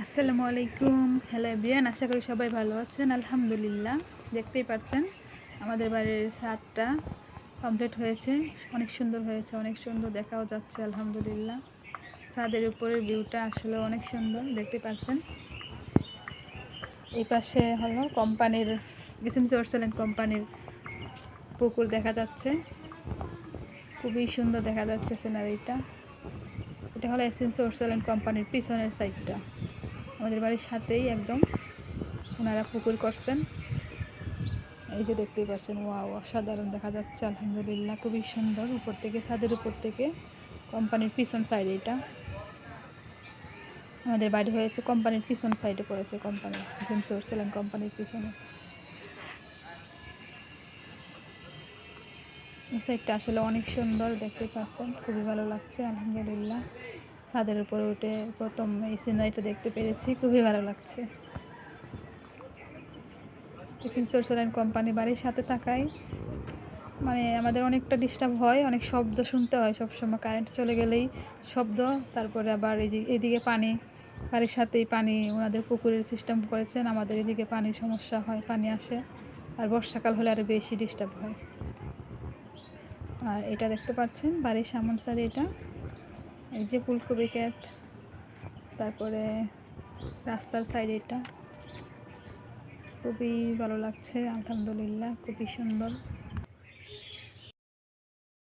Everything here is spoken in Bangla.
আসসালামু আলাইকুম। হ্যালো এভরিওয়ান, আশা করি সবাই ভালো আছেন। আলহামদুলিল্লাহ, দেখতেই পাচ্ছেন আমাদের বাড়ির ছাদটা কমপ্লিট হয়েছে। অনেক সুন্দর হয়েছে, অনেক সুন্দর দেখাও যাচ্ছে। আলহামদুলিল্লাহ, ছাদের উপরের ভিউটা আসলে অনেক সুন্দর, দেখতে পাচ্ছেন। এই পাশে হলো কোম্পানির এসএমসি অর্সেলেন কোম্পানির পুকুর দেখা যাচ্ছে। খুবই সুন্দর দেখা যাচ্ছে সিনারিটা। এটা হলো এসএমসি অর্সেলেন কোম্পানির পিছনের সাইডটা। আমাদের বাড়ির সাথেই একদম ওনারা পুকুর করছেন। এই যে দেখতেই পাচ্ছেন, ওয়াও, অসাধারণ দেখা যাচ্ছে। আলহামদুলিল্লাহ, খুবই সুন্দর। উপর থেকে, ছাদের উপর থেকে কোম্পানির পিছন সাইডে, এটা আমাদের বাড়ি হয়েছে কোম্পানির পিছন সাইডে পড়েছে, কোম্পানির এসএমসি অর্সেলেন কোম্পানির পিছনে। এই সাইডটা আসলে অনেক সুন্দর, দেখতে পাচ্ছেন, খুবই ভালো লাগছে। আলহামদুলিল্লাহ, ছাদের উপরে উঠে প্রথম এই সিনারিটা দেখতে পেরেছি, খুবই ভালো লাগছে। এসএমসি অর্সেলেন কোম্পানি বাড়ির সাথে থাকায় মানে আমাদের অনেকটা ডিস্টার্ব হয়, অনেক শব্দ শুনতে হয় সবসময়। কারেন্ট চলে গেলেই শব্দ, তারপরে আবার এই যে এদিকে পানি, বাড়ির সাথেই পানি, ওনাদের পুকুরের সিস্টেম করেছেন। আমাদের এদিকে পানির সমস্যা হয়, পানি আসে, আর বর্ষাকাল হলে আরও বেশি ডিস্টার্ব হয়। আর এটা দেখতে পাচ্ছেন বাড়ির সামন সাইডে, এটা এই যে ফুলকপি ক্ষেত, তারপরে রাস্তার সাইডে, এটা খুবই ভালো লাগছে। আলহামদুলিল্লাহ, খুবই সুন্দর।